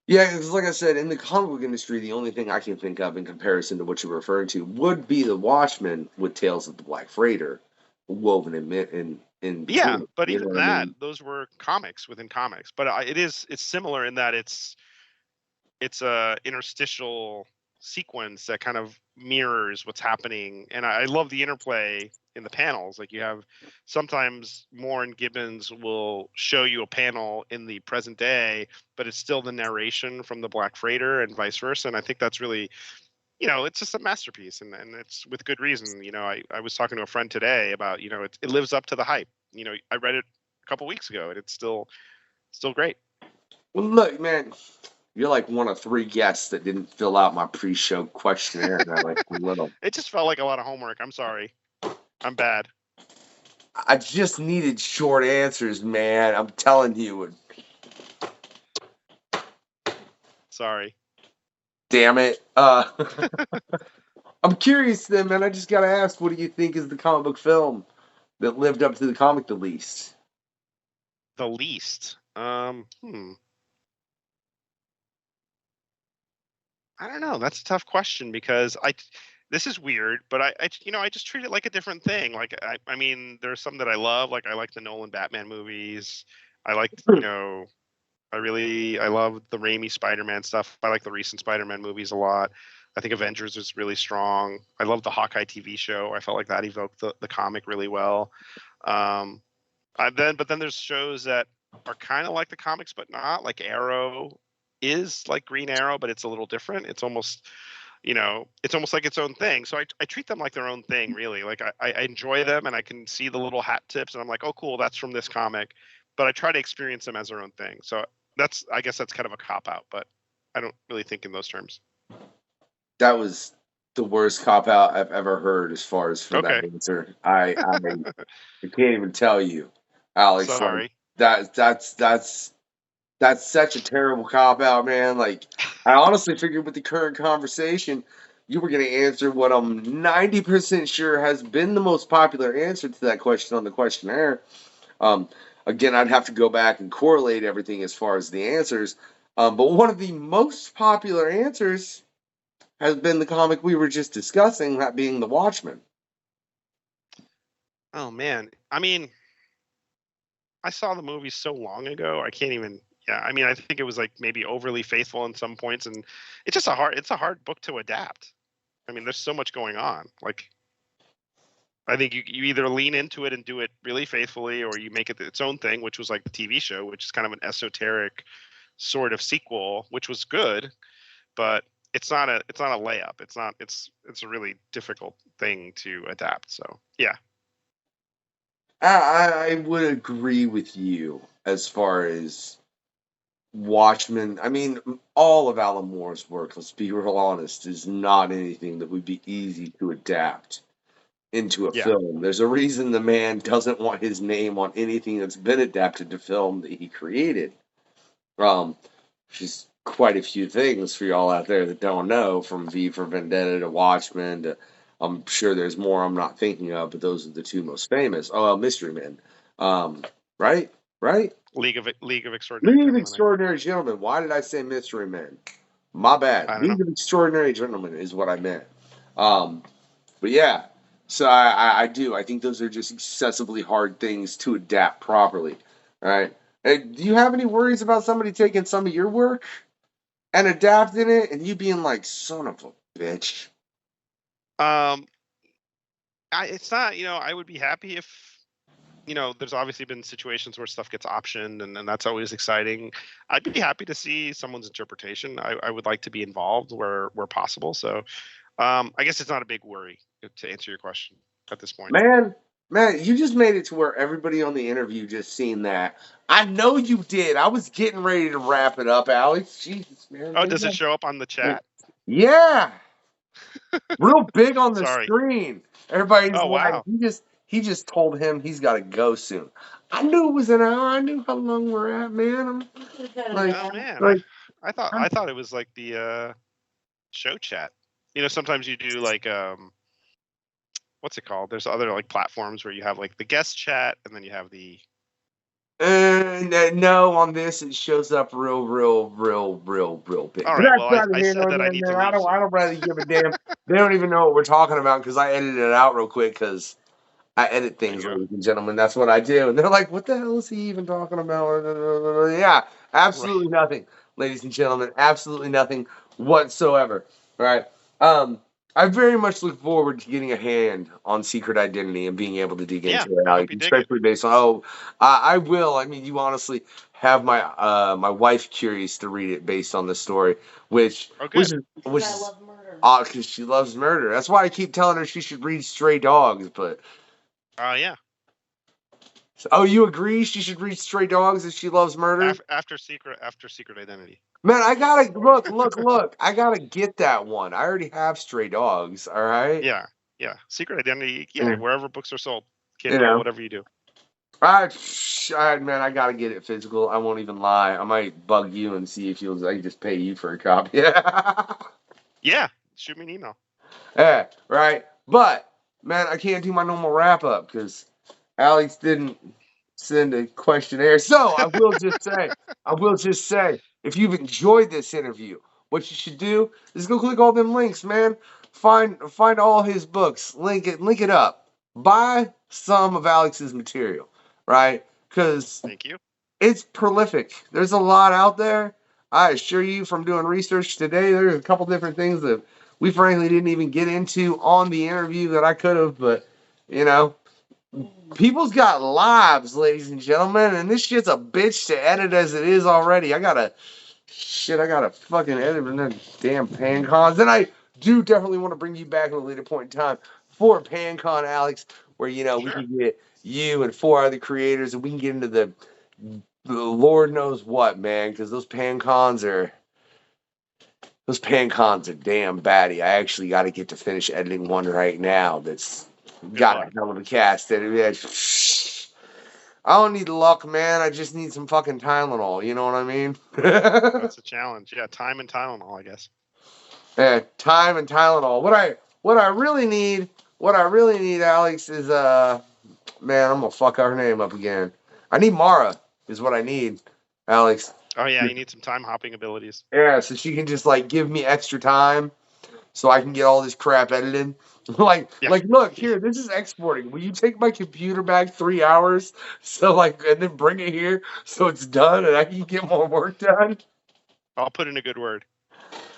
Yeah, because like I said, in the comic book industry, the only thing I can think of in comparison to what you're referring to would be the Watchmen with Tales of the Black Freighter woven in Yeah, between. but You even know what I that, mean? those were comics within comics. But it's similar in that it's a interstitial sequence that kind of mirrors what's happening, and I love the interplay in the panels. Like, you have sometimes Moore and Gibbons will show you a panel in the present day, but it's still the narration from the Black Freighter and vice versa. And I think that's really, it's just a masterpiece, and it's with good reason. I was talking to a friend today about, it lives up to the hype. I read it a couple weeks ago, and it's still great. Well, look, man, you're like one of three guests that didn't fill out my pre-show questionnaire, and I like a little. It just felt like a lot of homework. I'm sorry. I'm bad. I just needed short answers, man. I'm telling you. Sorry. Damn it. I'm curious then, man. I just gotta ask, what do you think is the comic book film that lived up to the comic the least? The least. I don't know. That's a tough question because this is weird, but I just treat it like a different thing. Like, I mean, there's some that I love. Like, I like the Nolan Batman movies. I liked, I love the Raimi Spider-Man stuff. I like the recent Spider-Man movies a lot. I think Avengers is really strong. I love the Hawkeye TV show. I felt like that evoked the comic really well. Um, but then there's shows that are kind of like the comics, but not. Like Arrow is like Green Arrow, but it's a little different. It's almost like its own thing. So I treat them like their own thing, really. Like, I enjoy them, and I can see the little hat tips, and I'm like, oh, cool, that's from this comic. But I try to experience them as their own thing. So I guess that's kind of a cop out, but I don't really think in those terms. That was the worst cop out I've ever heard as far as for that Okay, answer. I can't even tell you, Alex. Like sorry. that's such a terrible cop out, man. Like, I honestly figured with the current conversation, you were going to answer what I'm 90% sure has been the most popular answer to that question on the questionnaire. Um, Again, I'd have to go back and correlate everything as far as the answers. But one of the most popular answers has been the comic we were just discussing, that being The Watchmen. Oh man, I mean, I saw the movie so long ago. I can't even. Yeah, I mean, I think it was like maybe overly faithful in some points, and it's a hard book to adapt. I mean, there's so much going on. Like, I think you either lean into it and do it really faithfully, or you make it its own thing, which was like the TV show, which is kind of an esoteric sort of sequel, which was good, but it's not a layup. It's a really difficult thing to adapt. So yeah. I would agree with you as far as Watchmen. I mean, all of Alan Moore's work, let's be real honest, is not anything that would be easy to adapt into a Yeah. film. There's a reason the man doesn't want his name on anything that's been adapted to film that he created. Um, which is quite a few things for y'all out there that don't know, from V for Vendetta to Watchmen to, I'm sure there's more I'm not thinking of, but those are the two most famous. Oh, Mystery Men. Right? Right? League of Extraordinary League of Gentlemen. Extraordinary Gentlemen. Why did I say Mystery Men? My bad. I don't know. League of Extraordinary Gentlemen is what I meant. Um, but yeah, so I do. I think those are just excessively hard things to adapt properly. All right. Hey, do you have any worries about somebody taking some of your work and adapting it, and you being like, son of a bitch? Um, it's not. I would be happy if there's obviously been situations where stuff gets optioned, and that's always exciting. I'd be happy to see someone's interpretation. I would like to be involved where possible. So, I guess it's not a big worry to answer your question at this point. Man, you just made it to where everybody on the interview just seen that. I know you did. I was getting ready to wrap it up, Alex. Jesus, man. Oh, does it show up on the chat? Yeah. Real big on the Sorry. screen. Everybody's Oh, like, wow. he just told him he's got to go soon. I knew it was an hour. I knew how long we're at, man. Oh man, Like, I thought it was like the show chat. Sometimes you do like what's it called? There's other like platforms where you have like the guest chat, and then you have the. no, on this it shows up real big. All But right. that's Well, not I here said nor that I there, need to man. leave I soon. don't really give a damn. They don't even know what we're talking about because I edited it out real quick because I edit There you things, go. ladies and gentlemen. That's what I do. And they're like, what the hell is he even talking about? Yeah, Right. absolutely nothing, ladies and gentlemen. Absolutely nothing whatsoever. Right. Um, I very much look forward to getting a hand on Secret Identity and being able to dig Yeah. into it, I hope Alex, you dig it. especially based on, I will. I mean, you honestly have my wife curious to read it based on the story, which Oh, good. which is odd because she loves murder. That's why I keep telling her she should read Stray Dogs, but. Yeah. Oh, you agree she should read Stray Dogs if she loves murder? After Secret Identity. Man, I gotta look. I gotta get that one. I already have Stray Dogs. All right. Yeah. Yeah. Secret Identity. Yeah. Yeah. Wherever books are sold, You Kindle, know, whatever you do. man, I gotta get it physical. I won't even lie. I might bug you and see if I can just pay you for a copy. Yeah. Shoot me an email. Yeah, right. But man, I can't do my normal wrap up because Alex didn't send a questionnaire. So I will just say, if you've enjoyed this interview, what you should do is go click all them links, man. Find all his books, link it up. Buy some of Alex's material, right? Because Thank you. it's prolific. There's a lot out there. I assure you, from doing research today, there's a couple different things that we frankly didn't even get into on the interview that I could have, but you know, people's got lives, ladies and gentlemen, and this shit's a bitch to edit as it is already. I gotta fucking edit in that damn PanCons. Then I do definitely want to bring you back at a later point in time for PanCon, Alex, where we Sure. can get you and 4 other creators, and we can get into the Lord knows what, man, because those PanCons are damn batty. I actually got to get to finish editing one right now that's Good got luck. a hell of a cast. I don't need luck, man. I just need some fucking Tylenol. You know what I mean? That's a challenge. Yeah. Time and Tylenol, I guess. Yeah, time and Tylenol. What I really need, Alex, is man, I'm gonna fuck our name up again. I need Mara, is what I need, Alex. Oh yeah. You need some time hopping abilities. Yeah, so she can just like give me extra time so I can get all this crap edited. like, Yeah. look here, this is exporting. Will you take my computer back 3 hours and then bring it here so it's done and I can get more work done? I'll put in a good word.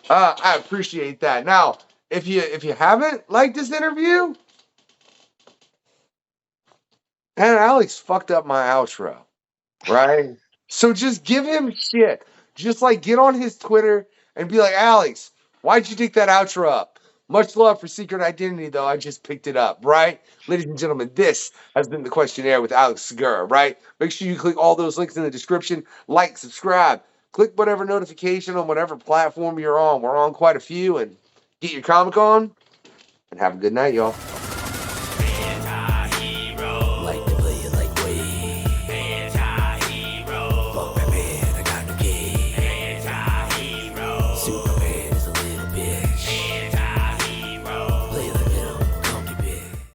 I appreciate that. Now, if you haven't liked this interview, and Alex fucked up my outro, right? So just give him shit. Just like get on his Twitter and be like, Alex, why'd you take that outro up? Much love for Secret Identity, though. I just picked it up, right? Ladies and gentlemen, this has been the questionnaire with Alex Segura, right? Make sure you click all those links in the description. Like, subscribe, click whatever notification on whatever platform you're on. We're on quite a few, and get your comic on, and have a good night, y'all.